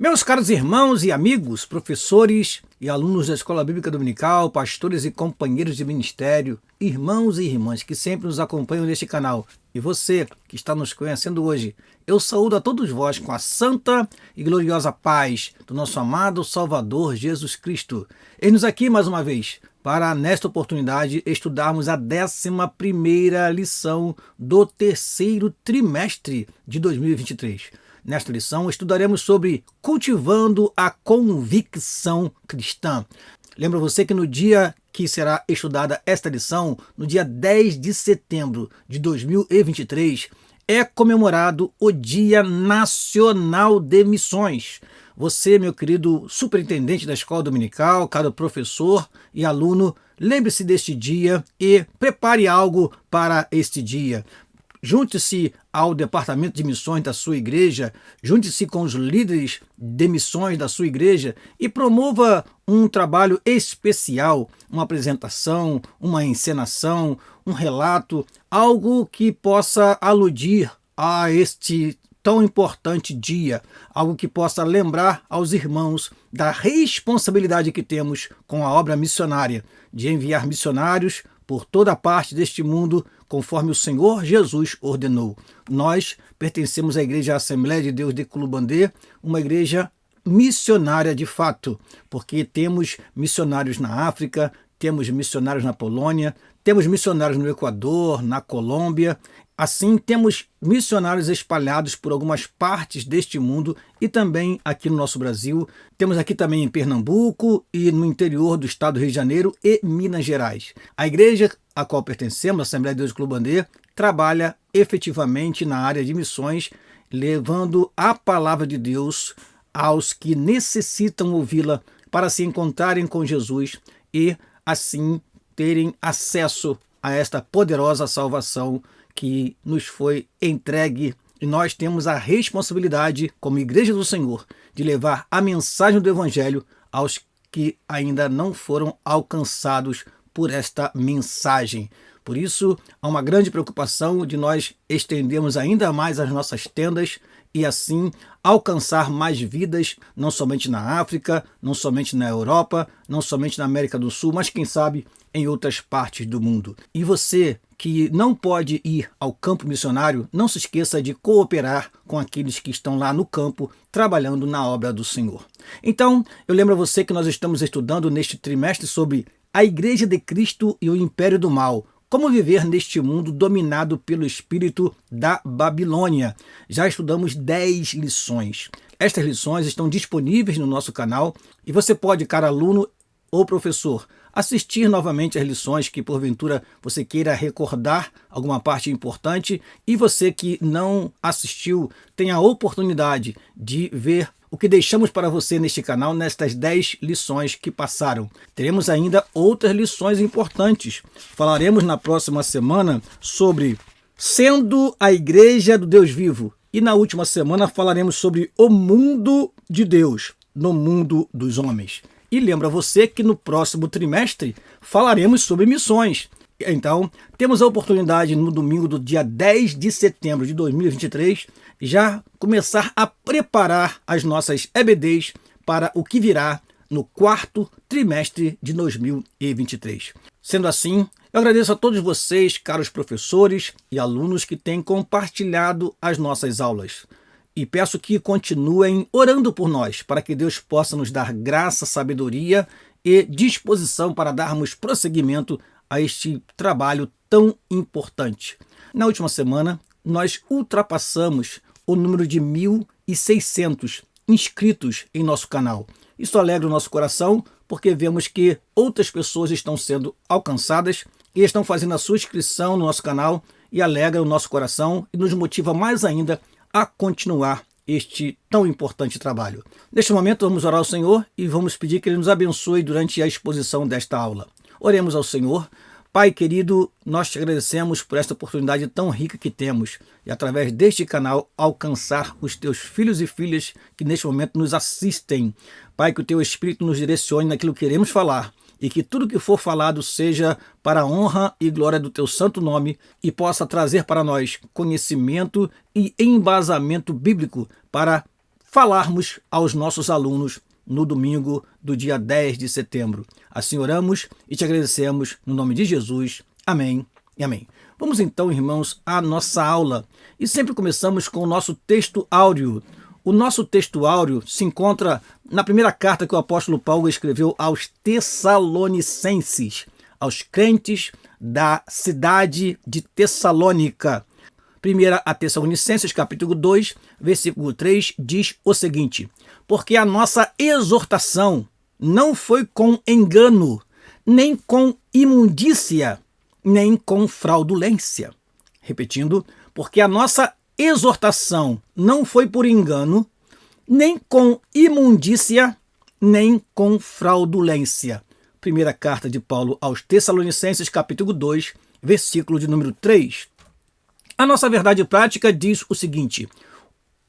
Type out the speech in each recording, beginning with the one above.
Meus caros irmãos e amigos, professores e alunos da Escola Bíblica Dominical, pastores e companheiros de ministério, irmãos e irmãs que sempre nos acompanham neste canal, e você que está nos conhecendo hoje, eu saúdo a todos vós com a santa e gloriosa paz do nosso amado Salvador Jesus Cristo. Eis-nos aqui mais uma vez para, nesta oportunidade, estudarmos a 11ª lição do terceiro trimestre de 2023. Nesta lição, estudaremos sobre cultivando a convicção cristã. Lembra você que no dia que será estudada esta lição, no dia 10 de setembro de 2023, é comemorado o Dia Nacional de Missões. Você, meu querido superintendente da Escola Dominical, caro professor e aluno, lembre-se deste dia e prepare algo para este dia. Junte-se ao departamento de missões da sua igreja, junte-se com os líderes de missões da sua igreja e promova um trabalho especial, uma apresentação, uma encenação, um relato, algo que possa aludir a este tão importante dia, algo que possa lembrar aos irmãos da responsabilidade que temos com a obra missionária, de enviar missionários por toda parte deste mundo, conforme o Senhor Jesus ordenou. Nós pertencemos à Igreja Assembleia de Deus de Culubandê, uma igreja missionária de fato, porque temos missionários na África, temos missionários na Polônia, temos missionários no Equador, na Colômbia. Assim, temos missionários espalhados por algumas partes deste mundo e também aqui no nosso Brasil. Temos aqui também em Pernambuco e no interior do estado do Rio de Janeiro e Minas Gerais. A igreja a qual pertencemos, a Assembleia de Deus de Culubandê, trabalha efetivamente na área de missões, levando a palavra de Deus aos que necessitam ouvi-la para se encontrarem com Jesus e, assim, terem acesso a esta poderosa salvação que nos foi entregue, e nós temos a responsabilidade, como Igreja do Senhor, de levar a mensagem do Evangelho aos que ainda não foram alcançados por esta mensagem. Por isso, há uma grande preocupação de nós estendermos ainda mais as nossas tendas e assim alcançar mais vidas, não somente na África, não somente na Europa, não somente na América do Sul, mas quem sabe em outras partes do mundo. E você que não pode ir ao campo missionário, não se esqueça de cooperar com aqueles que estão lá no campo, trabalhando na obra do Senhor. Então, eu lembro a você que nós estamos estudando neste trimestre sobre a Igreja de Cristo e o Império do Mal. Como viver neste mundo dominado pelo espírito da Babilônia. Já estudamos 10 lições. Estas lições estão disponíveis no nosso canal e você pode, caro aluno ou professor, assistir novamente as lições que porventura você queira recordar alguma parte importante, e você que não assistiu tem a oportunidade de ver o que deixamos para você neste canal nestas 10 lições que passaram. Teremos ainda outras lições importantes. Falaremos na próxima semana sobre sendo a Igreja do Deus vivo. E na última semana falaremos sobre o mundo de Deus, no mundo dos homens. E lembra você que no próximo trimestre falaremos sobre missões. Então, temos a oportunidade no domingo do dia 10 de setembro de 2023 já começar a preparar as nossas EBDs para o que virá no quarto trimestre de 2023. Sendo assim, eu agradeço a todos vocês, caros professores e alunos que têm compartilhado as nossas aulas. E peço que continuem orando por nós, para que Deus possa nos dar graça, sabedoria e disposição para darmos prosseguimento a este trabalho tão importante. Na última semana, nós ultrapassamos o número de 1.600 inscritos em nosso canal. Isso alegra o nosso coração, porque vemos que outras pessoas estão sendo alcançadas e estão fazendo a sua inscrição no nosso canal, e alegra o nosso coração e nos motiva mais ainda a continuar este tão importante trabalho. Neste momento, vamos orar ao Senhor e vamos pedir que Ele nos abençoe durante a exposição desta aula. Oremos ao Senhor. Pai querido, nós te agradecemos por esta oportunidade tão rica que temos e através deste canal alcançar os teus filhos e filhas que neste momento nos assistem. Pai, que o teu Espírito nos direcione naquilo que queremos falar e que tudo que for falado seja para a honra e glória do teu santo nome e possa trazer para nós conhecimento e embasamento bíblico para falarmos aos nossos alunos no domingo do dia 10 de setembro. Assim oramos e te agradecemos no nome de Jesus. Amém e amém. Vamos então, irmãos, à nossa aula. E sempre começamos com o nosso texto áureo. O nosso texto áureo se encontra na primeira carta que o apóstolo Paulo escreveu aos Tessalonicenses, aos crentes da cidade de Tessalônica. 1 Tessalonicenses, capítulo 2, versículo 3, diz o seguinte: porque a nossa exortação não foi com engano, nem com imundícia, nem com fraudulência. Repetindo, porque a nossa exortação não foi por engano, nem com imundícia, nem com fraudulência. Primeira carta de Paulo aos Tessalonicenses, capítulo 2, versículo de número 3. A nossa verdade prática diz o seguinte: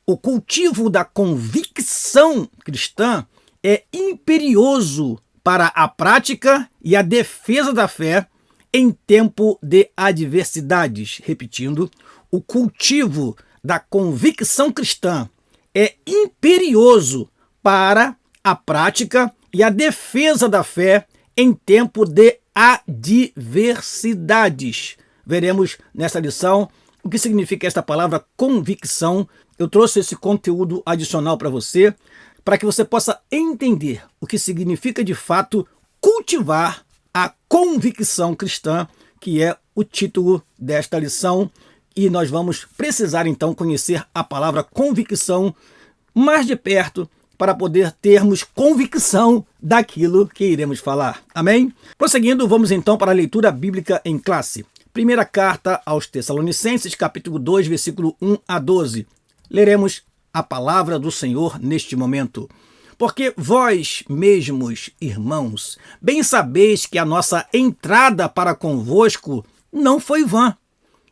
o cultivo da convicção cristã é imperioso para a prática e a defesa da fé em tempo de adversidades. Repetindo, o cultivo da convicção cristã é imperioso para a prática e a defesa da fé em tempo de adversidades. Veremos nesta lição o que significa esta palavra convicção. Eu trouxe esse conteúdo adicional para você, para que você possa entender o que significa de fato cultivar a convicção cristã, que é o título desta lição. E nós vamos precisar então conhecer a palavra convicção mais de perto para poder termos convicção daquilo que iremos falar. Amém? Prosseguindo, vamos então para a leitura bíblica em classe. Primeira carta aos Tessalonicenses, capítulo 2, versículo 1 a 12. Leremos a palavra do Senhor neste momento. Porque vós mesmos, irmãos, bem sabeis que a nossa entrada para convosco não foi vã,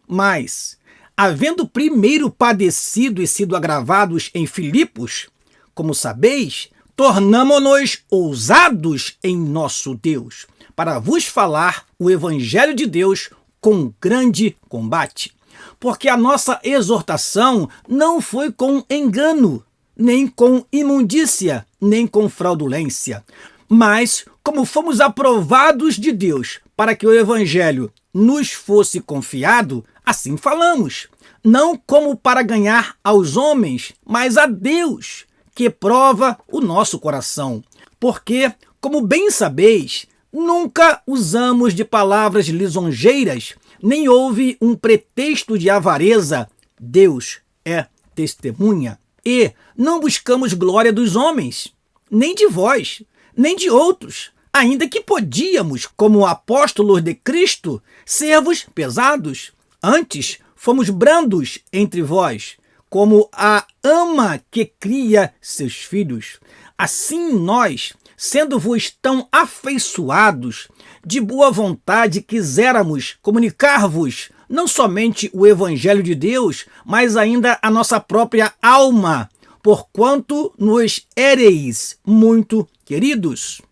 mas, havendo primeiro padecido e sido agravados em Filipos, como sabeis, tornamo-nos ousados em nosso Deus, para vos falar o Evangelho de Deus com grande combate. Porque a nossa exortação não foi com engano, nem com imundícia, nem com fraudulência, mas como fomos aprovados de Deus para que o Evangelho nos fosse confiado, assim falamos, não como para ganhar aos homens, mas a Deus, que prova o nosso coração. Porque, como bem sabeis, nunca usamos de palavras lisonjeiras, nem houve um pretexto de avareza. Deus é testemunha. E não buscamos glória dos homens, nem de vós, nem de outros, ainda que podíamos, como apóstolos de Cristo, ser-vos pesados. Antes, fomos brandos entre vós, como a ama que cria seus filhos. Assim nós, sendo-vos tão afeiçoados, de boa vontade quiséramos comunicar-vos não somente o Evangelho de Deus, mas ainda a nossa própria alma, porquanto nos éreis muito queridos.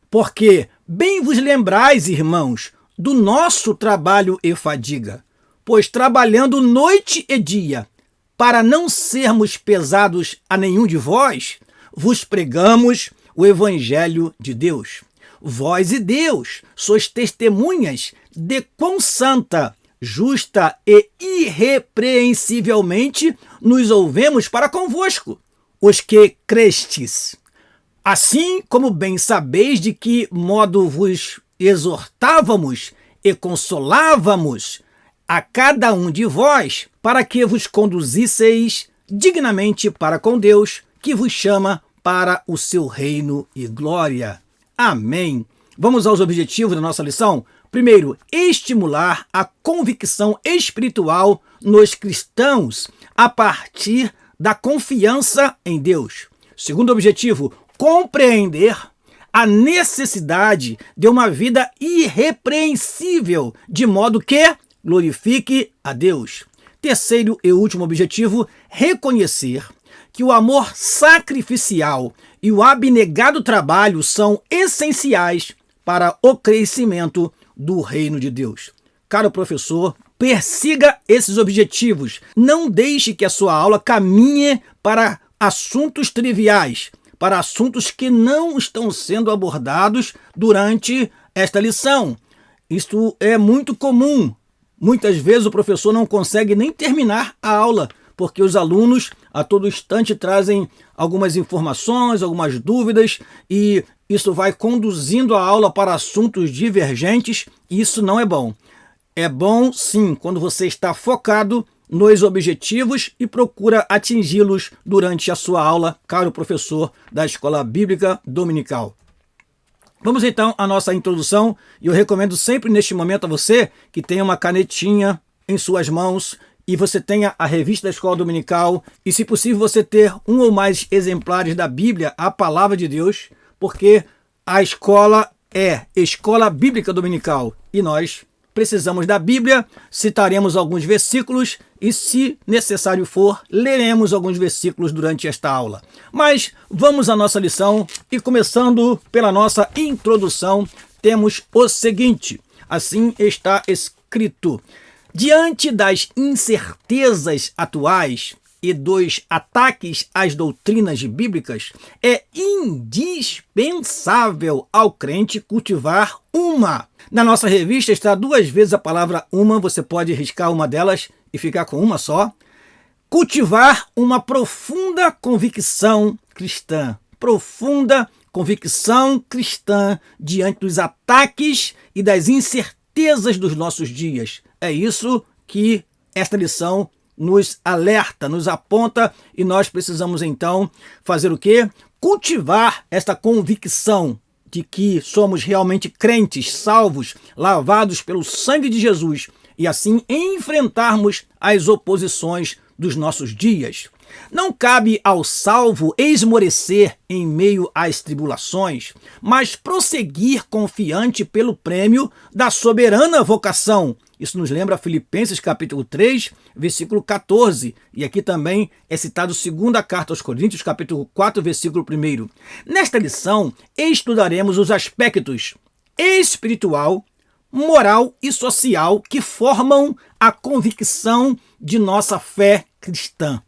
Porque bem vos lembrais, irmãos, do nosso trabalho e fadiga, pois trabalhando noite e dia, para não sermos pesados a nenhum de vós, vos pregamos o Evangelho de Deus. Vós e Deus sois testemunhas de quão santa, justa e irrepreensivelmente nos ouvemos para convosco, os que crestes. Assim como bem sabeis de que modo vos exortávamos e consolávamos a cada um de vós, para que vos conduzisseis dignamente para com Deus, que vos chama para o seu reino e glória. Amém. Vamos aos objetivos da nossa lição? Primeiro, estimular a convicção espiritual nos cristãos a partir da confiança em Deus. Segundo objetivo, compreender a necessidade de uma vida irrepreensível, de modo que glorifique a Deus. Terceiro e último objetivo, reconhecer que o amor sacrificial e o abnegado trabalho são essenciais para o crescimento do reino de Deus. Caro professor, persiga esses objetivos. Não deixe que a sua aula caminhe para assuntos triviais para assuntos que não estão sendo abordados durante esta lição. Isto é muito comum. Muitas vezes o professor não consegue nem terminar a aula, porque os alunos a todo instante trazem algumas informações, algumas dúvidas, e isso vai conduzindo a aula para assuntos divergentes, e isso não é bom. É bom, sim, quando você está focado nos objetivos e procura atingi-los durante a sua aula, caro professor da Escola Bíblica Dominical. Vamos então à nossa introdução, e eu recomendo sempre neste momento a você que tenha uma canetinha em suas mãos e você tenha a revista da Escola Dominical e, se possível, você ter um ou mais exemplares da Bíblia, a Palavra de Deus, porque a escola é Escola Bíblica Dominical e nós precisamos da Bíblia, citaremos alguns versículos e, se necessário for, leremos alguns versículos durante esta aula. Mas vamos à nossa lição e, começando pela nossa introdução, temos o seguinte: assim está escrito: diante das incertezas atuais e dos ataques às doutrinas bíblicas, é indispensável ao crente cultivar uma. Na nossa revista está 2 vezes a palavra uma, você pode riscar uma delas e ficar com uma só. Cultivar uma profunda convicção cristã. Profunda convicção cristã diante dos ataques e das incertezas dos nossos dias. É isso que esta lição nos alerta, nos aponta, e nós precisamos então fazer o quê? Cultivar esta convicção de que somos realmente crentes, salvos, lavados pelo sangue de Jesus, e assim enfrentarmos as oposições dos nossos dias. Não cabe ao salvo esmorecer em meio às tribulações, mas prosseguir confiante pelo prêmio da soberana vocação. Isso nos lembra Filipenses capítulo 3, versículo 14. E aqui também é citado 2ª carta aos Coríntios, capítulo 4, versículo 1. Nesta lição, estudaremos os aspectos espiritual, moral e social que formam a convicção de nossa fé cristã.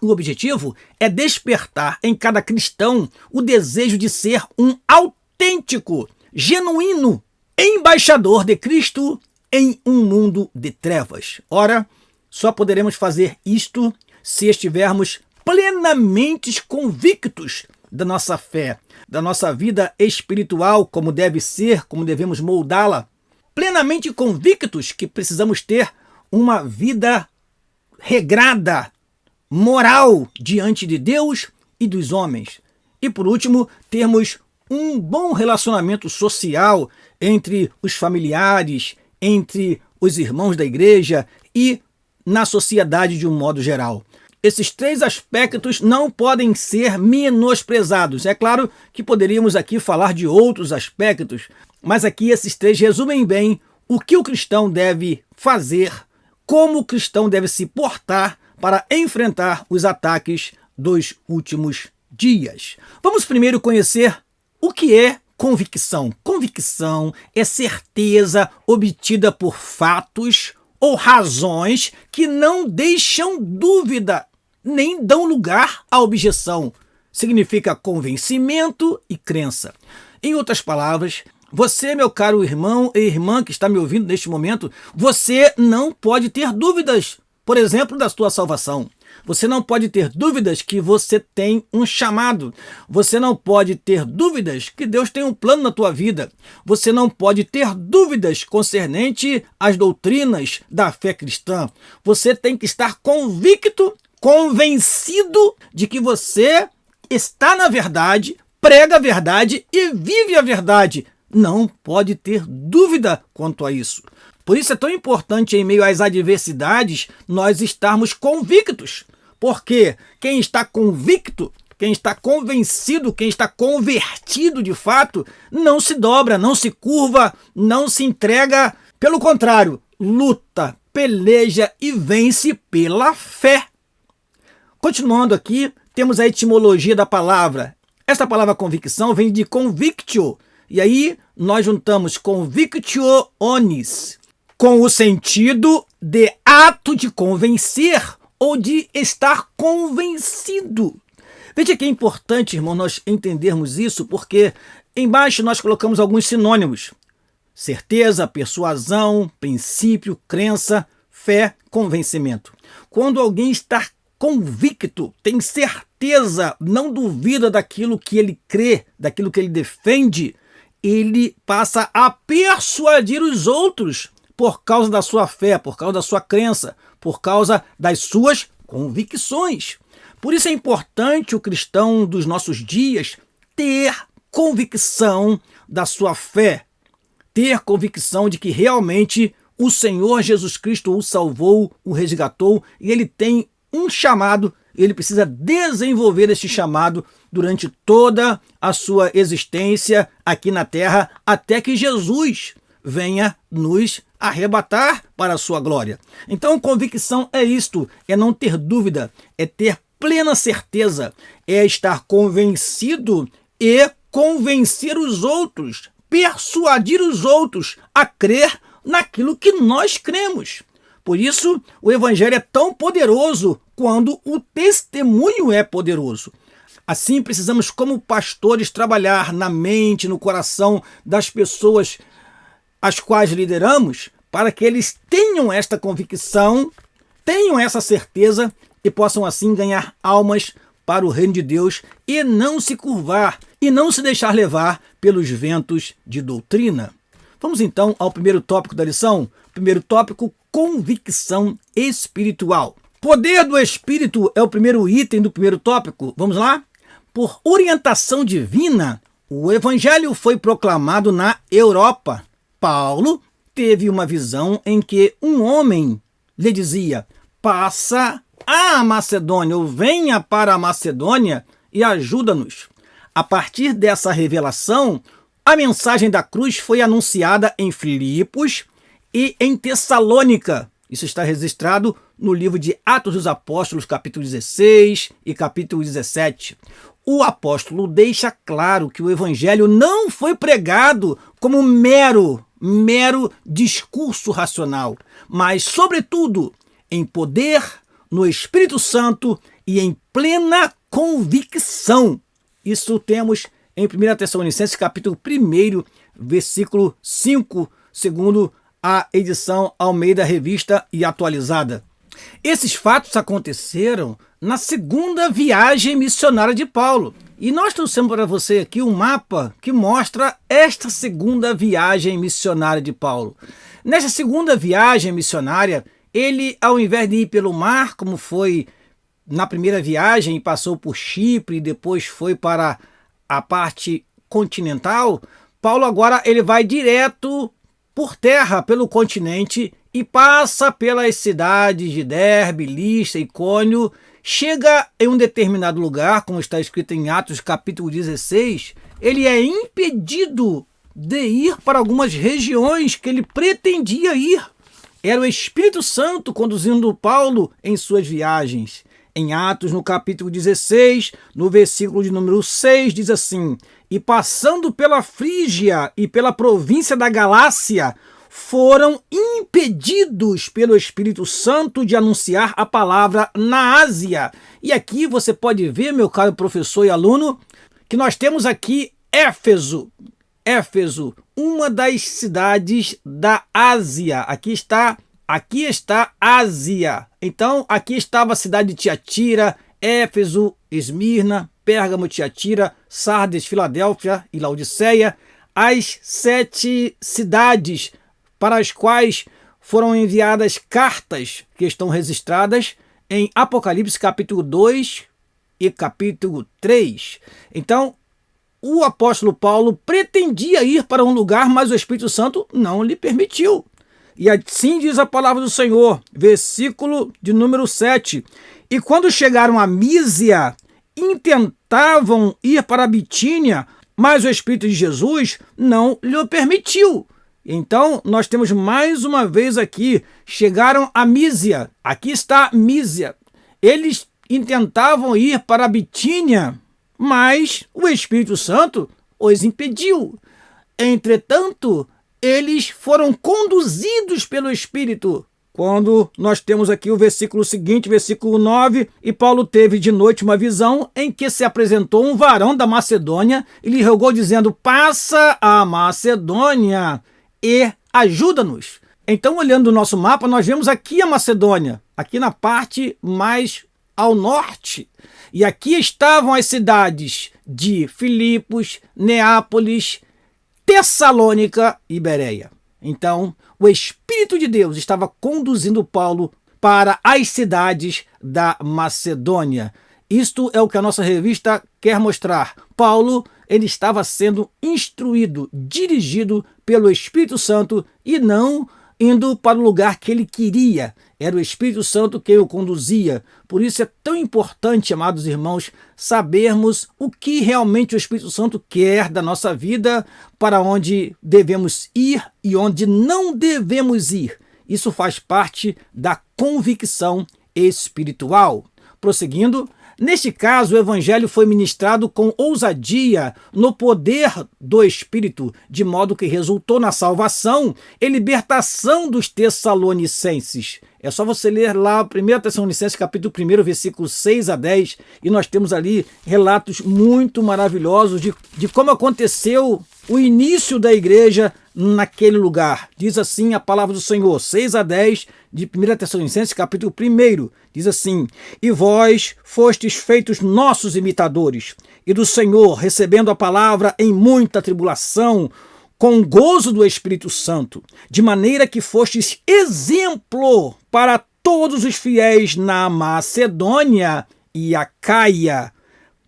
O objetivo é despertar em cada cristão o desejo de ser um autêntico, genuíno embaixador de Cristo em um mundo de trevas. Ora, só poderemos fazer isto se estivermos plenamente convictos da nossa fé, da nossa vida espiritual, como deve ser, como devemos moldá-la. Plenamente convictos que precisamos ter uma vida regrada, moral diante de Deus e dos homens. E por último, termos um bom relacionamento social entre os familiares, entre os irmãos da igreja e na sociedade de um modo geral. Esses 3 aspectos não podem ser menosprezados. É claro que poderíamos aqui falar de outros aspectos, mas aqui esses 3 resumem bem o que o cristão deve fazer, como o cristão deve se portar para enfrentar os ataques dos últimos dias. Vamos primeiro conhecer o que é convicção. Convicção é certeza obtida por fatos ou razões que não deixam dúvida, nem dão lugar à objeção. Significa convencimento e crença. Em outras palavras, você, meu caro irmão e irmã que está me ouvindo neste momento, você não pode ter dúvidas, por exemplo, da sua salvação. Você não pode ter dúvidas que você tem um chamado. Você não pode ter dúvidas que Deus tem um plano na tua vida. Você não pode ter dúvidas concernente às doutrinas da fé cristã. Você tem que estar convicto, convencido de que você está na verdade, prega a verdade e vive a verdade. Não pode ter dúvida quanto a isso. Por isso é tão importante, em meio às adversidades, nós estarmos convictos. Porque quem está convicto, quem está convencido, quem está convertido de fato, não se dobra, não se curva, não se entrega. Pelo contrário, luta, peleja e vence pela fé. Continuando aqui, temos a etimologia da palavra. Esta palavra convicção vem de convictio. E aí nós juntamos convictionis com o sentido de ato de convencer ou de estar convencido. Veja que é importante, irmão, nós entendermos isso, porque embaixo nós colocamos alguns sinônimos: certeza, persuasão, princípio, crença, fé, convencimento. Quando alguém está convicto, tem certeza, não duvida daquilo que ele crê, daquilo que ele defende, ele passa a persuadir os outros por causa da sua fé, por causa da sua crença, por causa das suas convicções. Por isso é importante o cristão dos nossos dias ter convicção da sua fé, ter convicção de que realmente o Senhor Jesus Cristo o salvou, o resgatou, e ele tem um chamado, ele precisa desenvolver este chamado durante toda a sua existência aqui na terra, até que Jesus venha nos arrebatar para a sua glória. Então, convicção é isto, é não ter dúvida, é ter plena certeza, é estar convencido e convencer os outros, persuadir os outros a crer naquilo que nós cremos. Por isso, o Evangelho é tão poderoso quando o testemunho é poderoso. Assim, precisamos, como pastores, trabalhar na mente, no coração das pessoas as quais lideramos, para que eles tenham esta convicção, tenham essa certeza e possam assim ganhar almas para o reino de Deus e não se curvar e não se deixar levar pelos ventos de doutrina. Vamos então ao primeiro tópico da lição. Primeiro tópico: convicção espiritual. Poder do Espírito é o primeiro item do primeiro tópico. Vamos lá? Por orientação divina, o Evangelho foi proclamado na Europa. Paulo teve uma visão em que um homem lhe dizia: passa à Macedônia, ou venha para a Macedônia e ajuda-nos. A partir dessa revelação, a mensagem da cruz foi anunciada em Filipos e em Tessalônica. Isso está registrado no livro de Atos dos Apóstolos, capítulo 16 e capítulo 17. O apóstolo deixa claro que o evangelho não foi pregado como mero discurso racional, mas, sobretudo, em poder, no Espírito Santo e em plena convicção. Isso temos em 1 Tessalonicenses, capítulo 1, versículo 5, segundo a edição Almeida Revista e Atualizada. Esses fatos aconteceram na segunda viagem missionária de Paulo. E nós trouxemos para você aqui um mapa que mostra esta segunda viagem missionária de Paulo. Nessa segunda viagem missionária, ele, ao invés de ir pelo mar, como foi na primeira viagem, passou por Chipre e depois foi para a parte continental, Paulo agora ele vai direto por terra pelo continente e passa pelas cidades de Derbe, Listra, Icônio, chega em um determinado lugar, como está escrito em Atos capítulo 16, ele é impedido de ir para algumas regiões que ele pretendia ir. Era o Espírito Santo conduzindo Paulo em suas viagens. Em Atos, no capítulo 16, no versículo de número 6, diz assim: e passando pela Frígia e pela província da Galácia, foram impedidos pelo Espírito Santo de anunciar a palavra na Ásia. E aqui você pode ver, meu caro professor e aluno, que nós temos aqui Éfeso, uma das cidades da Ásia. Aqui está Ásia. Então, aqui estava a cidade de Tiatira, Éfeso, Esmirna, Pérgamo, Tiatira, Sardes, Filadélfia e Laodiceia, as 7 cidades para as quais foram enviadas cartas que estão registradas em Apocalipse capítulo 2 e capítulo 3. Então, o apóstolo Paulo pretendia ir para um lugar, mas o Espírito Santo não lhe permitiu. E assim diz a palavra do Senhor, versículo de número 7. E quando chegaram a Mísia, intentavam ir para a Bitínia, mas o Espírito de Jesus não lhe permitiu. Então, nós temos mais uma vez aqui, chegaram a Mísia. Aqui está Mísia. Eles intentavam ir para a Bitínia, mas o Espírito Santo os impediu. Entretanto, eles foram conduzidos pelo Espírito quando nós temos aqui o versículo seguinte, versículo 9, e Paulo teve de noite uma visão em que se apresentou um varão da Macedônia e lhe rogou dizendo: passa a Macedônia e ajuda-nos. Então, olhando o nosso mapa, nós vemos aqui a Macedônia, aqui na parte mais ao norte. E aqui estavam as cidades de Filipos, Neápolis, Tessalônica e Bereia. Então, o Espírito de Deus estava conduzindo Paulo para as cidades da Macedônia. Isto é o que a nossa revista quer mostrar. Paulo, ele estava sendo instruído, dirigido pelo Espírito Santo e não indo para o lugar que ele queria. Era o Espírito Santo quem o conduzia. Por isso é tão importante, amados irmãos, sabermos o que realmente o Espírito Santo quer da nossa vida, para onde devemos ir e onde não devemos ir. Isso faz parte da convicção espiritual. Prosseguindo, neste caso, o evangelho foi ministrado com ousadia no poder do Espírito, de modo que resultou na salvação e libertação dos tessalonicenses. É só você ler lá 1 Tessalonicenses capítulo 1, versículos 6 a 10, e nós temos ali relatos muito maravilhosos de como aconteceu o início da igreja naquele lugar. Diz assim a palavra do Senhor, 6 a 10, de 1 Tessalonicenses capítulo 1, diz assim: e vós fostes feitos nossos imitadores, e do Senhor, recebendo a palavra em muita tribulação, com gozo do Espírito Santo, de maneira que fostes exemplo para todos os fiéis na Macedônia e Acaia,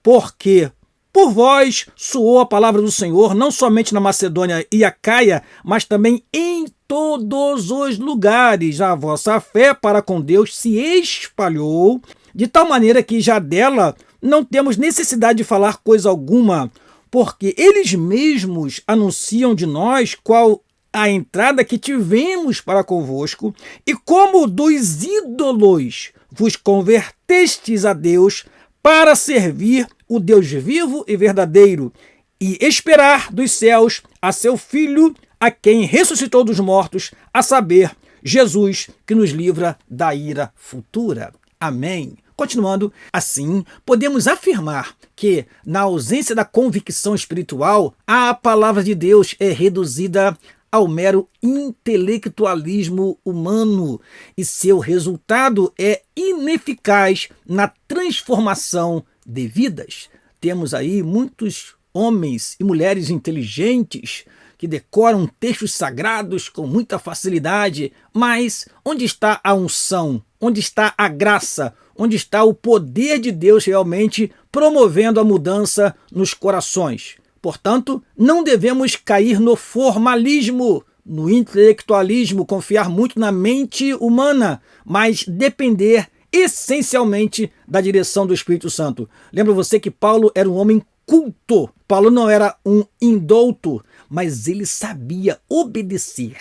porque por vós soou a palavra do Senhor, não somente na Macedônia e Acaia, mas também em todos os lugares. A vossa fé para com Deus se espalhou, de tal maneira que já dela não temos necessidade de falar coisa alguma, porque eles mesmos anunciam de nós qual a entrada que tivemos para convosco, e como dos ídolos vos convertestes a Deus para servir o Deus vivo e verdadeiro, e esperar dos céus a seu Filho, a quem ressuscitou dos mortos, a saber, Jesus, que nos livra da ira futura. Amém. Continuando, assim, podemos afirmar que, na ausência da convicção espiritual, a palavra de Deus é reduzida ao mero intelectualismo humano e seu resultado é ineficaz na transformação de vidas. Temos aí muitos homens e mulheres inteligentes que decoram textos sagrados com muita facilidade, mas onde está a unção? Onde está a graça? Onde está o poder de Deus realmente promovendo a mudança nos corações? Portanto, não devemos cair no formalismo, no intelectualismo, confiar muito na mente humana, mas depender essencialmente da direção do Espírito Santo. Lembra você que Paulo era um homem culto. Paulo não era um indouto, mas ele sabia obedecer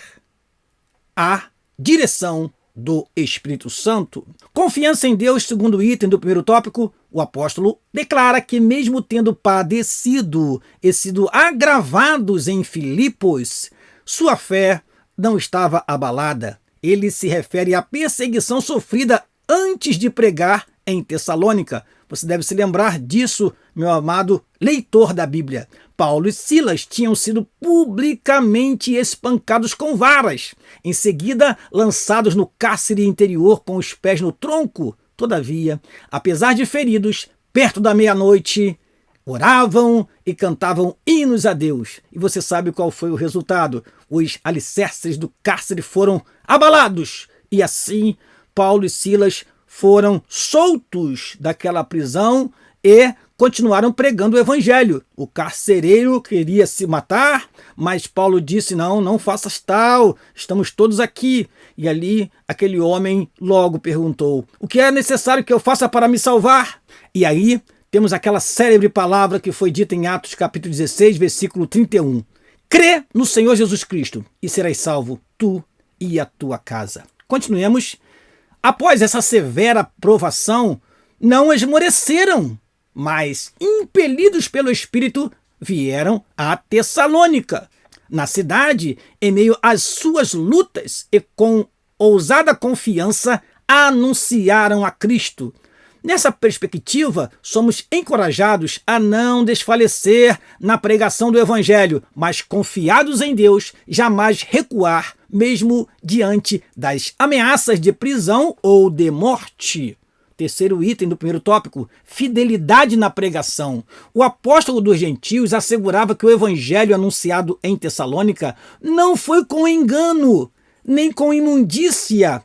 à direção do Espírito Santo. Confiança em Deus, segundo item do primeiro tópico, o apóstolo declara que mesmo tendo padecido e sido agravados em Filipos, sua fé não estava abalada. Ele se refere à perseguição sofrida antes de pregar em Tessalônica. Você deve se lembrar disso, meu amado leitor da Bíblia. Paulo e Silas tinham sido publicamente espancados com varas, em seguida lançados no cárcere interior com os pés no tronco. Todavia, apesar de feridos, perto da meia-noite, oravam e cantavam hinos a Deus. E você sabe qual foi o resultado? Os alicerces do cárcere foram abalados. E assim, Paulo e Silas foram soltos daquela prisão e continuaram pregando o evangelho. O carcereiro queria se matar, mas Paulo disse: não faças tal, estamos todos aqui. E ali aquele homem logo perguntou: o que é necessário que eu faça para me salvar? E aí temos aquela célebre palavra que foi dita em Atos capítulo 16, versículo 31. Crê no Senhor Jesus Cristo e serás salvo, tu e a tua casa. Continuemos. Após essa severa provação, não esmoreceram, mas, impelidos pelo Espírito, vieram a Tessalônica. Na cidade, em meio às suas lutas e com ousada confiança anunciaram a Cristo. Nessa perspectiva, somos encorajados a não desfalecer na pregação do Evangelho, mas confiados em Deus, jamais recuar, mesmo diante das ameaças de prisão ou de morte. Terceiro item do primeiro tópico, fidelidade na pregação. O apóstolo dos gentios assegurava que o evangelho anunciado em Tessalônica não foi com engano, nem com imundícia,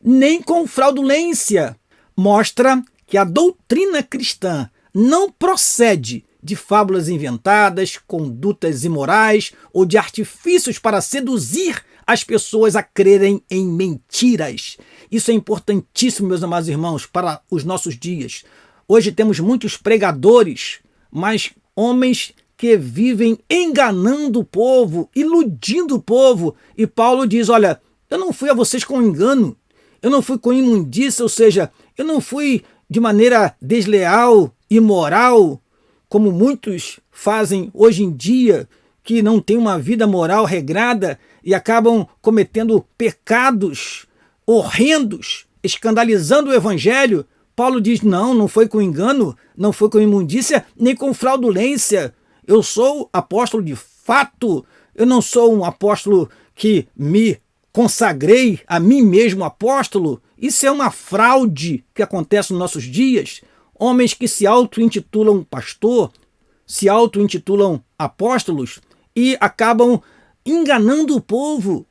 nem com fraudulência. Mostra que a doutrina cristã não procede de fábulas inventadas, condutas imorais ou de artifícios para seduzir as pessoas a crerem em mentiras. Isso é importantíssimo, meus amados irmãos, para os nossos dias. Hoje temos muitos pregadores, mas homens que vivem enganando o povo, iludindo o povo. E Paulo diz, olha, eu não fui a vocês com engano, eu não fui com imundícia, ou seja, eu não fui de maneira desleal, imoral, como muitos fazem hoje em dia, que não têm uma vida moral regrada e acabam cometendo pecados horrendos, escandalizando o evangelho. Paulo diz, não foi com engano, não foi com imundícia, nem com fraudulência. Eu sou apóstolo de fato, eu não sou um apóstolo que me consagrei a mim mesmo apóstolo. Isso é uma fraude que acontece nos nossos dias. Homens que se auto-intitulam pastor, se auto-intitulam apóstolos e acabam enganando o povo,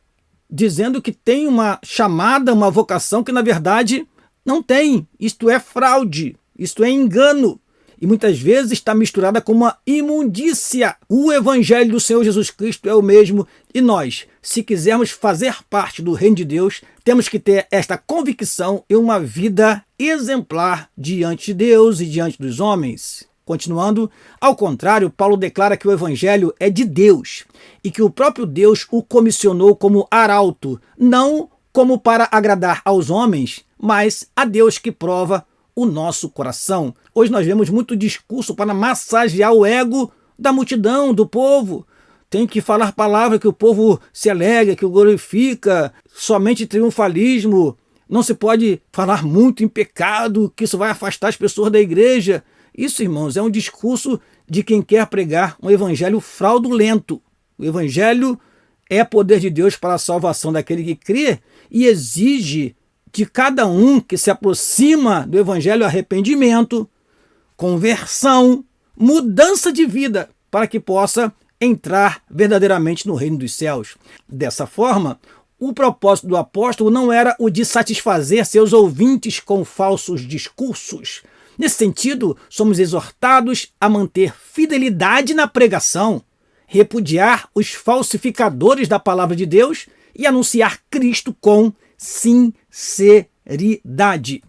dizendo que tem uma chamada, uma vocação que na verdade não tem. Isto é fraude, isto é engano. E muitas vezes está misturada com uma imundícia. O evangelho do Senhor Jesus Cristo é o mesmo e nós, se quisermos fazer parte do reino de Deus, temos que ter esta convicção e uma vida exemplar diante de Deus e diante dos homens. Continuando, ao contrário, Paulo declara que o evangelho é de Deus e que o próprio Deus o comissionou como arauto, não como para agradar aos homens, mas a Deus que prova o nosso coração. Hoje nós vemos muito discurso para massagear o ego da multidão, do povo. Tem que falar palavras que o povo se alegra, que o glorifica, somente triunfalismo. Não se pode falar muito em pecado, que isso vai afastar as pessoas da igreja. Isso, irmãos, é um discurso de quem quer pregar um evangelho fraudulento. O evangelho é poder de Deus para a salvação daquele que crê e exige de cada um que se aproxima do evangelho arrependimento, conversão, mudança de vida, para que possa entrar verdadeiramente no reino dos céus. Dessa forma, o propósito do apóstolo não era o de satisfazer seus ouvintes com falsos discursos. Nesse sentido, somos exortados a manter fidelidade na pregação, repudiar os falsificadores da palavra de Deus e anunciar Cristo com sinceridade.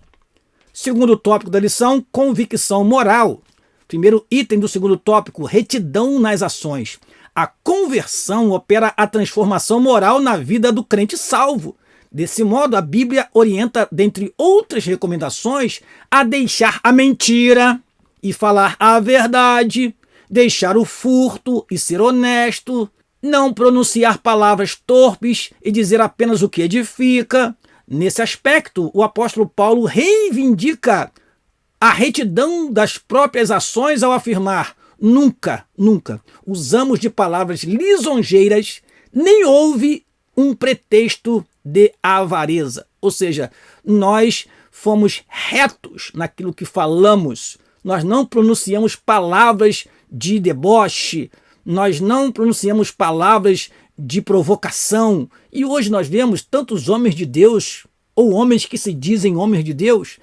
Segundo tópico da lição, convicção moral. Primeiro item do segundo tópico, retidão nas ações. A conversão opera a transformação moral na vida do crente salvo. Desse modo, a Bíblia orienta, dentre outras recomendações, a deixar a mentira e falar a verdade, deixar o furto e ser honesto, não pronunciar palavras torpes e dizer apenas o que edifica. Nesse aspecto, o apóstolo Paulo reivindica a retidão das próprias ações ao afirmar: nunca usamos de palavras lisonjeiras, nem houve um pretexto de avareza. Ou seja, nós fomos retos naquilo que falamos, nós não pronunciamos palavras de deboche, nós não pronunciamos palavras de provocação. E hoje nós vemos tantos homens de Deus, ou homens que se dizem homens de Deus,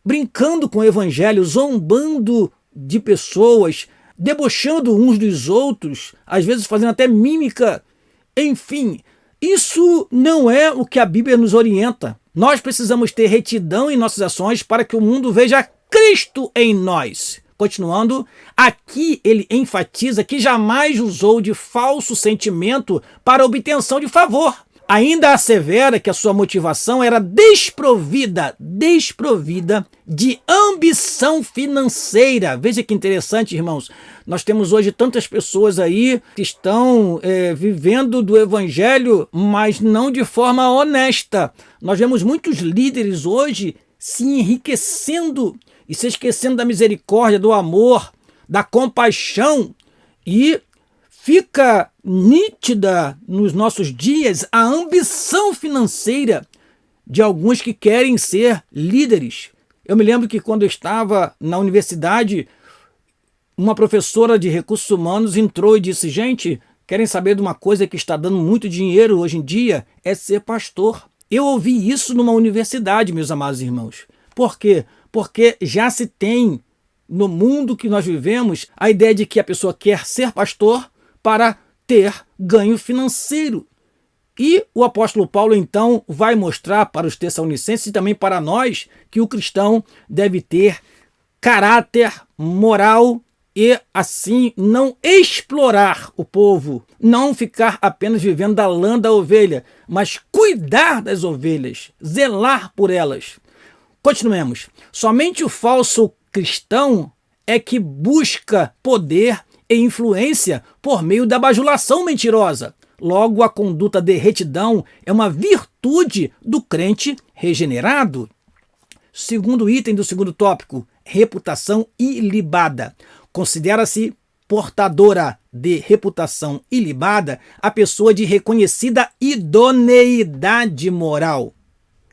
brincando com o evangelho, zombando de pessoas, debochando uns dos outros, às vezes fazendo até mímica. Enfim, isso não é o que a Bíblia nos orienta. Nós precisamos ter retidão em nossas ações para que o mundo veja Cristo em nós. Continuando, aqui ele enfatiza que jamais usou de falso sentimento para obtenção de favor. Ainda assevera que a sua motivação era desprovida de ambição financeira. Veja que interessante, irmãos. Nós temos hoje tantas pessoas aí que estão vivendo do evangelho, mas não de forma honesta. Nós vemos muitos líderes hoje se enriquecendo e se esquecendo da misericórdia, do amor, da compaixão, e fica nítida nos nossos dias a ambição financeira de alguns que querem ser líderes. Eu me lembro que quando eu estava na universidade, uma professora de recursos humanos entrou e disse: gente, querem saber de uma coisa que está dando muito dinheiro hoje em dia? É ser pastor. Eu ouvi isso numa universidade, meus amados irmãos. Por quê? Porque já se tem no mundo que nós vivemos a ideia de que a pessoa quer ser pastor para ter ganho financeiro. E o apóstolo Paulo, então, vai mostrar para os tessalonicenses e também para nós que o cristão deve ter caráter moral e, assim, não explorar o povo, não ficar apenas vivendo da lã da ovelha, mas cuidar das ovelhas, zelar por elas. Continuemos. Somente o falso cristão é que busca poder e influência por meio da bajulação mentirosa. Logo, a conduta de retidão é uma virtude do crente regenerado. Segundo item do segundo tópico, reputação ilibada. Considera-se portadora de reputação ilibada a pessoa de reconhecida idoneidade moral,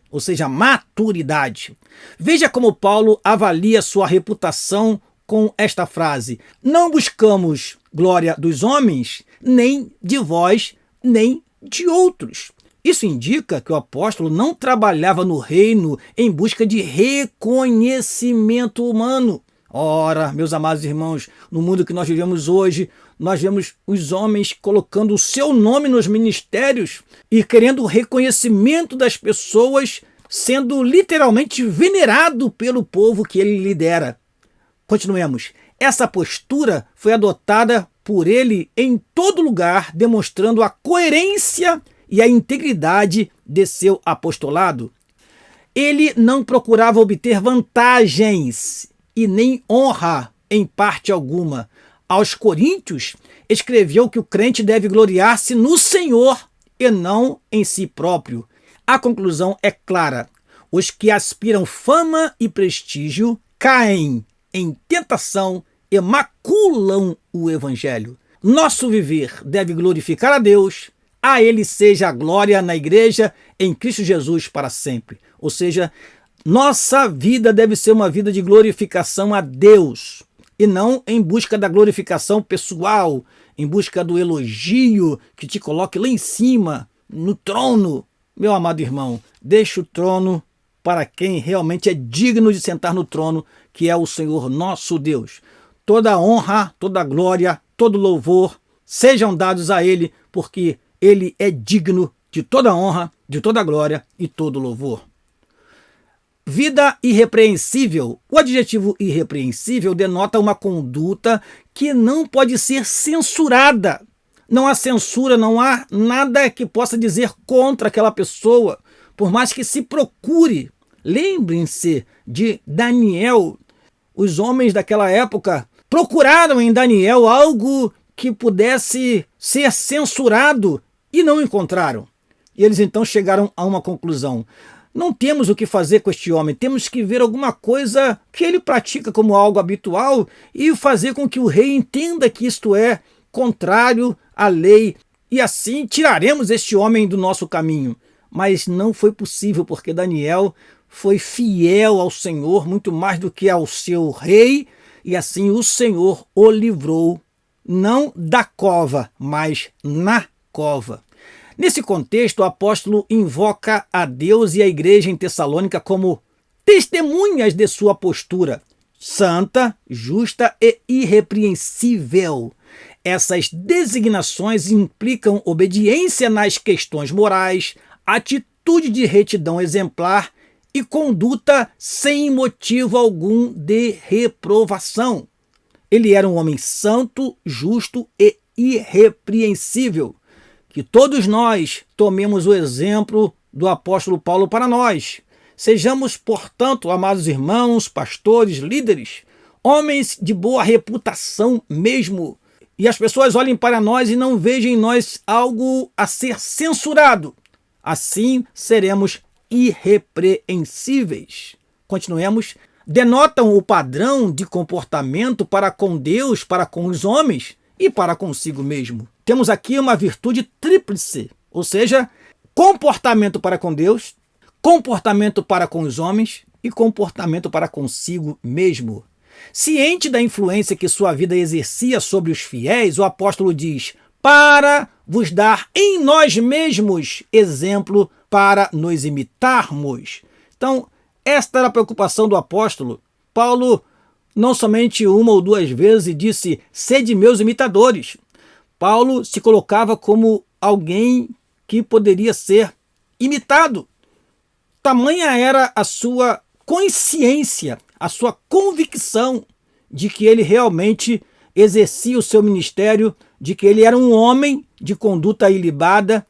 ou seja, maturidade. Veja como Paulo avalia sua reputação com esta frase: não buscamos glória dos homens, nem de vós, nem de outros. Isso indica que o apóstolo não trabalhava no reino em busca de reconhecimento humano. Ora, meus amados irmãos, no mundo que nós vivemos hoje, nós vemos os homens colocando o seu nome nos ministérios e querendo o reconhecimento das pessoas, sendo literalmente venerado pelo povo que ele lidera. Continuemos. Essa postura foi adotada por ele em todo lugar, demonstrando a coerência e a integridade de seu apostolado. Ele não procurava obter vantagens e nem honra em parte alguma. Aos Coríntios, escreveu que o crente deve gloriar-se no Senhor e não em si próprio. A conclusão é clara. Os que aspiram fama e prestígio caem em tentação e maculam o evangelho. Nosso viver deve glorificar a Deus, a Ele seja a glória na igreja em Cristo Jesus para sempre. Ou seja, nossa vida deve ser uma vida de glorificação a Deus e não em busca da glorificação pessoal, em busca do elogio que te coloque lá em cima, no trono. Meu amado irmão, deixa o trono para quem realmente é digno de sentar no trono, que é o Senhor nosso Deus. Toda honra, toda glória, todo louvor sejam dados a Ele, porque Ele é digno de toda honra, de toda glória e todo louvor. Vida irrepreensível. O adjetivo irrepreensível denota uma conduta que não pode ser censurada. Não há censura, não há nada que possa dizer contra aquela pessoa, por mais que se procure. Lembrem-se de Daniel. Os homens daquela época procuraram em Daniel algo que pudesse ser censurado e não encontraram. E eles então chegaram a uma conclusão: não temos o que fazer com este homem, temos que ver alguma coisa que ele pratica como algo habitual e fazer com que o rei entenda que isto é contrário à lei, e assim tiraremos este homem do nosso caminho. Mas não foi possível, porque Daniel foi fiel ao Senhor muito mais do que ao seu rei, e assim o Senhor o livrou, não da cova, mas na cova. Nesse contexto, o apóstolo invoca a Deus e a igreja em Tessalônica como testemunhas de sua postura santa, justa e irrepreensível. Essas designações implicam obediência nas questões morais, atitude de retidão exemplar e conduta sem motivo algum de reprovação. Ele era um homem santo, justo e irrepreensível. que todos nós tomemos o exemplo do apóstolo Paulo para nós. Sejamos, portanto, amados irmãos, pastores, líderes, homens de boa reputação mesmo, e as pessoas olhem para nós e não vejam em nós algo a ser censurado. Assim seremos irrepreensíveis. Continuemos. Denotam o padrão de comportamento para com Deus, para com os homens e para consigo mesmo. Temos aqui uma virtude tríplice, ou seja, comportamento para com Deus, comportamento para com os homens e comportamento para consigo mesmo. Ciente da influência que sua vida exercia sobre os fiéis, o apóstolo diz: para vos dar em nós mesmos exemplo para nos imitarmos. Então, esta era a preocupação do apóstolo. Paulo, não somente uma ou duas vezes, disse: sede meus imitadores. Paulo se colocava como alguém que poderia ser imitado. Tamanha era a sua consciência, a sua convicção de que ele realmente exercia o seu ministério, de que ele era um homem de conduta ilibada,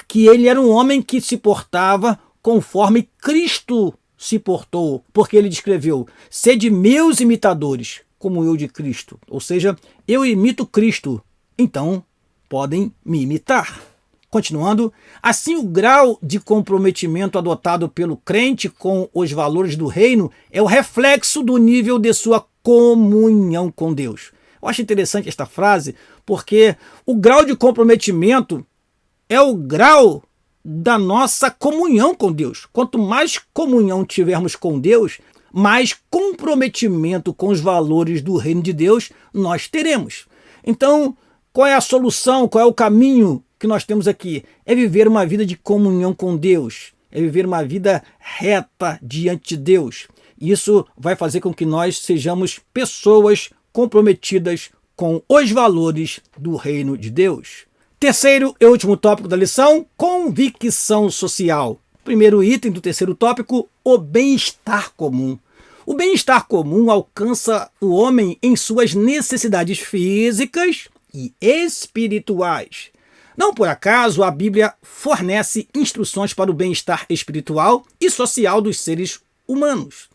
que ele era um homem que se portava conforme Cristo se portou, porque ele descreveu: sede meus imitadores, como eu de Cristo. Ou seja, eu imito Cristo, então podem me imitar. Continuando, assim o grau de comprometimento adotado pelo crente com os valores do reino é o reflexo do nível de sua comunhão com Deus. Eu acho interessante esta frase, porque o grau de comprometimento é o grau da nossa comunhão com Deus. Quanto mais comunhão tivermos com Deus, mais comprometimento com os valores do reino de Deus nós teremos. Então, qual é a solução, qual é o caminho que nós temos aqui? É viver uma vida de comunhão com Deus, é viver uma vida reta diante de Deus. Isso vai fazer com que nós sejamos pessoas comprometidas com os valores do reino de Deus. Terceiro e último tópico da lição: convicção social. Primeiro item do terceiro tópico: o bem-estar comum. O bem-estar comum alcança o homem em suas necessidades físicas e espirituais. Não por acaso a Bíblia fornece instruções para o bem-estar espiritual e social dos seres humanos.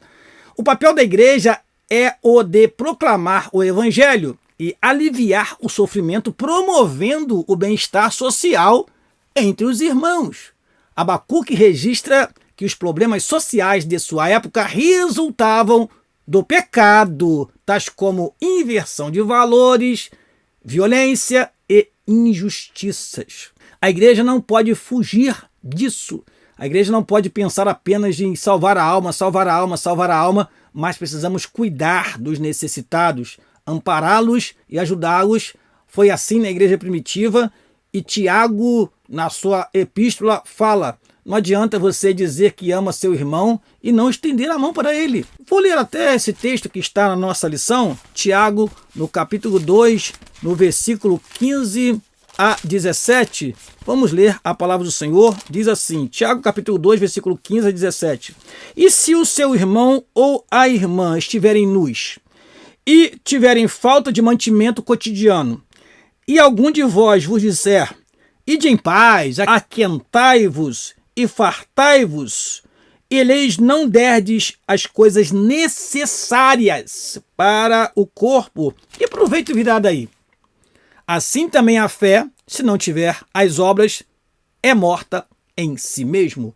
O papel da igreja é o de proclamar o evangelho e aliviar o sofrimento, promovendo o bem-estar social entre os irmãos. Abacuque registra que os problemas sociais de sua época resultavam do pecado, tais como inversão de valores, violência e injustiças. A igreja não pode fugir disso. A igreja não pode pensar apenas em salvar a alma, salvar a alma, salvar a alma, mas precisamos cuidar dos necessitados, ampará-los e ajudá-los. Foi assim na igreja primitiva, e Tiago, na sua epístola, fala: não adianta você dizer que ama seu irmão e não estender a mão para ele. Vou ler até esse texto que está na nossa lição, Tiago, no capítulo 2, no versículo 15 a 17. Vamos ler a palavra do Senhor. Diz assim, Tiago capítulo 2, versículo 15 a 17. E se o seu irmão ou a irmã estiverem nus e tiverem falta de mantimento cotidiano, e algum de vós vos disser: ide em paz, aquentai-vos e fartai-vos, e lhes não derdes as coisas necessárias para o corpo, que proveito virá daí? Assim também a fé, se não tiver as obras, é morta em si mesmo.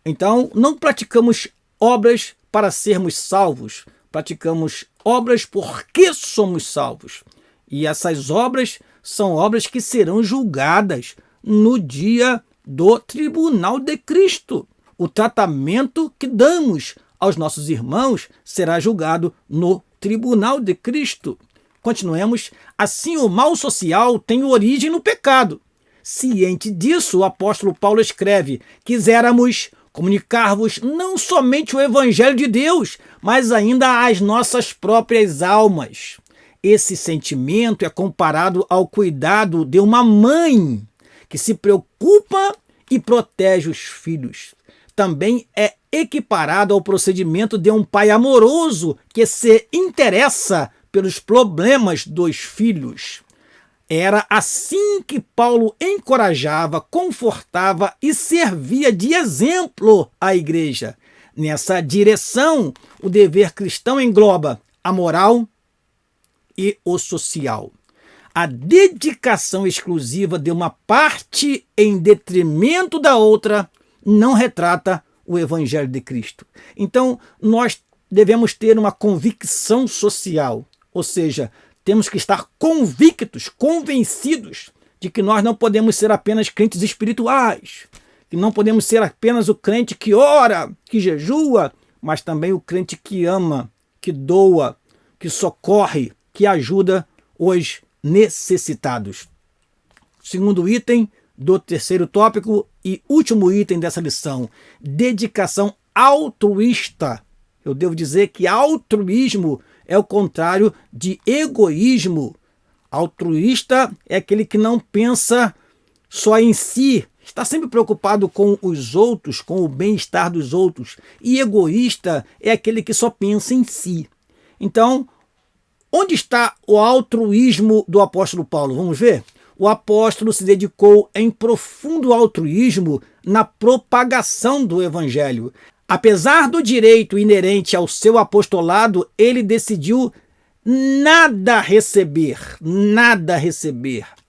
Então, não praticamos obras para sermos salvos, praticamos obras porque somos salvos. E essas obras são obras que serão julgadas no dia do tribunal de Cristo. O tratamento que damos aos nossos irmãos será julgado no tribunal de Cristo. Continuemos. Assim, o mal social tem origem no pecado. Ciente disso, o apóstolo Paulo escreve: quiséramos comunicar-vos não somente o evangelho de Deus, mas ainda as nossas próprias almas. Esse sentimento é comparado ao cuidado de uma mãe que se preocupa e protege os filhos. Também é equiparado ao procedimento de um pai amoroso que se interessa pelos problemas dos filhos. Era assim que Paulo encorajava, confortava e servia de exemplo à igreja. Nessa direção, o dever cristão engloba a moral e o social. A dedicação exclusiva de uma parte em detrimento da outra não retrata o Evangelho de Cristo. Então, nós devemos ter uma convicção social, ou seja, temos que estar convictos, convencidos de que nós não podemos ser apenas crentes espirituais, que não podemos ser apenas o crente que ora, que jejua, mas também o crente que ama, que doa, que socorre, que ajuda os necessitados. Segundo item do terceiro tópico e último item dessa lição, dedicação altruísta. Eu devo dizer que altruísmo é o contrário de egoísmo. Altruísta é aquele que não pensa só em si, está sempre preocupado com os outros, com o bem-estar dos outros. E egoísta é aquele que só pensa em si. Então, onde está o altruísmo do apóstolo Paulo? Vamos ver? O apóstolo se dedicou em profundo altruísmo na propagação do evangelho. Apesar do direito inerente ao seu apostolado, ele decidiu nada receber.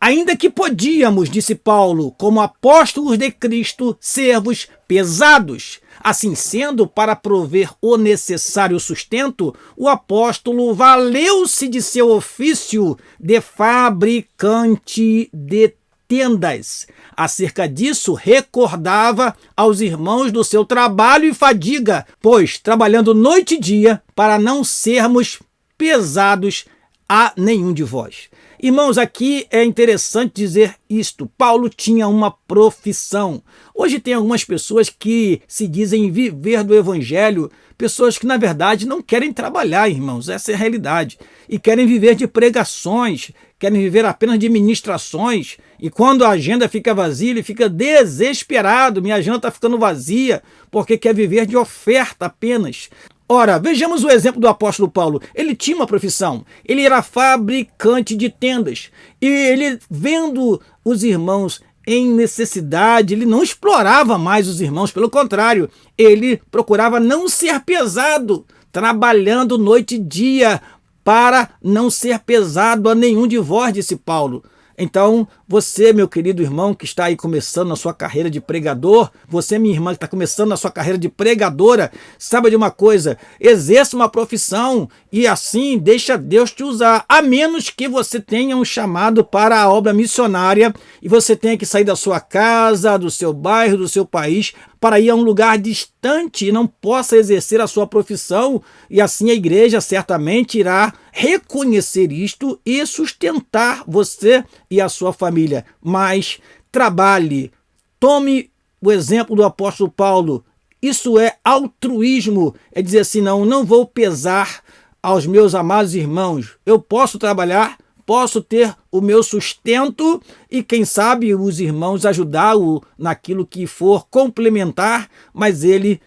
Ainda que podíamos, disse Paulo, como apóstolos de Cristo, servos pesados. Assim sendo, para prover o necessário sustento, o apóstolo valeu-se de seu ofício de fabricante de tendas. Acerca disso, recordava aos irmãos do seu trabalho e fadiga, pois trabalhando noite e dia para não sermos pesados a nenhum de vós. Irmãos, aqui é interessante dizer isto. Paulo tinha uma profissão. Hoje tem algumas pessoas que se dizem viver do evangelho, pessoas que na verdade não querem trabalhar, irmãos. Essa é a realidade. E querem viver de pregações, querem viver apenas de ministrações. E quando a agenda fica vazia, ele fica desesperado. Minha agenda está ficando vazia porque quer viver de oferta apenas. Ora, vejamos o exemplo do apóstolo Paulo. Ele tinha uma profissão, ele era fabricante de tendas. E ele, vendo os irmãos em necessidade, ele não explorava mais os irmãos, pelo contrário, ele procurava não ser pesado, trabalhando noite e dia para não ser pesado a nenhum de vós, disse Paulo. Então, você, meu querido irmão, que está aí começando a sua carreira de pregador, você, minha irmã, que está começando a sua carreira de pregadora, saiba de uma coisa, exerça uma profissão e assim deixa Deus te usar, a menos que você tenha um chamado para a obra missionária e você tenha que sair da sua casa, do seu bairro, do seu país, para ir a um lugar distante e não possa exercer a sua profissão, e assim a igreja certamente irá reconhecer isto e sustentar você e a sua família. Mas trabalhe, tome o exemplo do apóstolo Paulo. Isso é altruísmo, é dizer assim, não vou pesar aos meus amados irmãos. Eu posso trabalhar, posso ter o meu sustento e quem sabe os irmãos ajudá-lo naquilo que for complementar, mas ele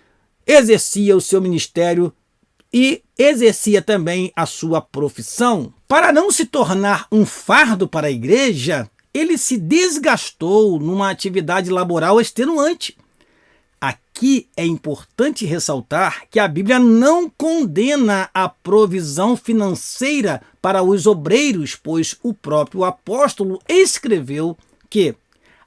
exercia o seu ministério e exercia também a sua profissão. Para não se tornar um fardo para a igreja, ele se desgastou numa atividade laboral extenuante. Aqui é importante ressaltar que a Bíblia não condena a provisão financeira para os obreiros, pois o próprio apóstolo escreveu que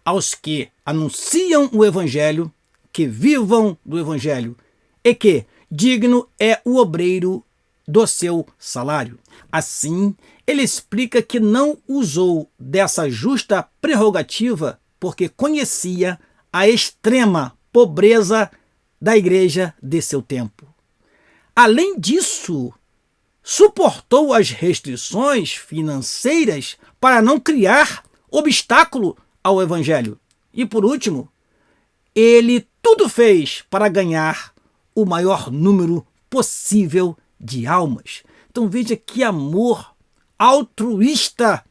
aos que anunciam o evangelho, que vivam do evangelho, e que digno é o obreiro do seu salário. Assim, ele explica que não usou dessa justa prerrogativa porque conhecia a extrema pobreza da igreja de seu tempo. Além disso, suportou as restrições financeiras para não criar obstáculo ao evangelho. E por último, ele tudo fez para ganhar o maior número possível de almas. Então veja que amor altruísta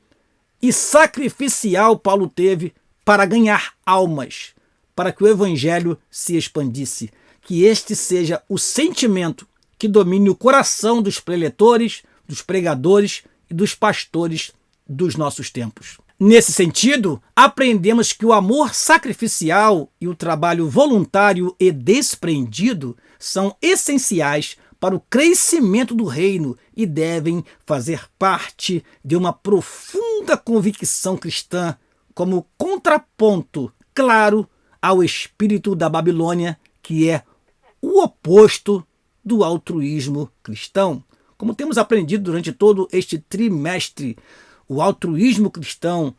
e sacrificial Paulo teve para ganhar almas, para que o evangelho se expandisse. Que este seja o sentimento que domine o coração dos preletores, dos pregadores e dos pastores dos nossos tempos. Nesse sentido, aprendemos que o amor sacrificial e o trabalho voluntário e desprendido são essenciais para o crescimento do reino e devem fazer parte de uma profunda convicção cristã, como contraponto claro ao espírito da Babilônia, que é o oposto do altruísmo cristão. Como temos aprendido durante todo este trimestre, o altruísmo cristão,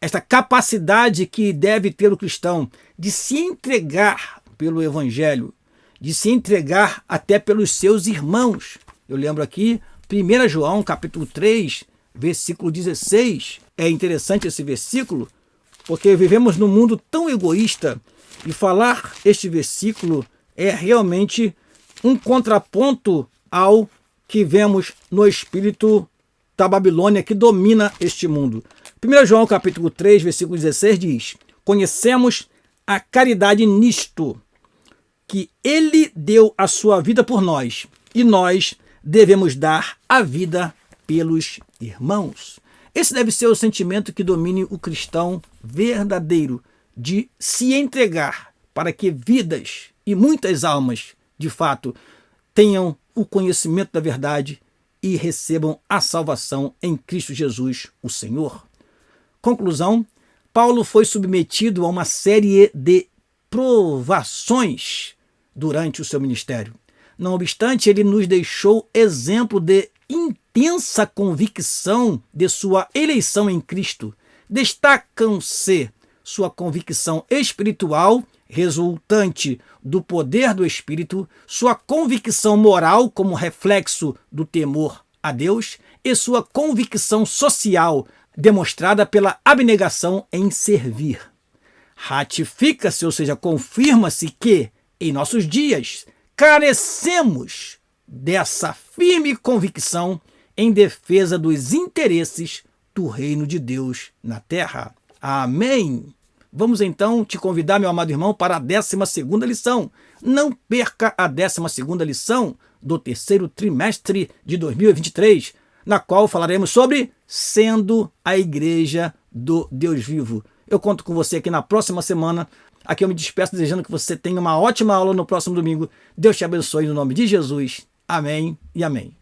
esta capacidade que deve ter o cristão de se entregar pelo evangelho, de se entregar até pelos seus irmãos. Eu lembro aqui 1 João capítulo 3, versículo 16. É interessante esse versículo, porque vivemos num mundo tão egoísta e falar este versículo é realmente um contraponto ao que vemos no espírito da Babilônia que domina este mundo. 1 João capítulo 3, versículo 16 diz: conhecemos a caridade nisto, que ele deu a sua vida por nós, e nós devemos dar a vida pelos irmãos. Esse deve ser o sentimento que domine o cristão verdadeiro, de se entregar para que vidas e muitas almas, de fato, tenham o conhecimento da verdade e recebam a salvação em Cristo Jesus, o Senhor. Conclusão: Paulo foi submetido a uma série de provações durante o seu ministério. Não obstante, ele nos deixou exemplo de intensa convicção de sua eleição em Cristo. Destacam-se sua convicção espiritual, resultante do poder do Espírito, sua convicção moral como reflexo do temor a Deus e sua convicção social, demonstrada pela abnegação em servir. Ratifica-se, ou seja, confirma-se que, em nossos dias, carecemos dessa firme convicção em defesa dos interesses do reino de Deus na terra. Amém! Vamos então te convidar, meu amado irmão, para a 12ª lição. Não perca a 12ª lição do terceiro trimestre de 2023, na qual falaremos sobre sendo a igreja do Deus vivo. Eu conto com você aqui na próxima semana. Aqui eu me despeço desejando que você tenha uma ótima aula no próximo domingo. Deus te abençoe no nome de Jesus. Amém e amém.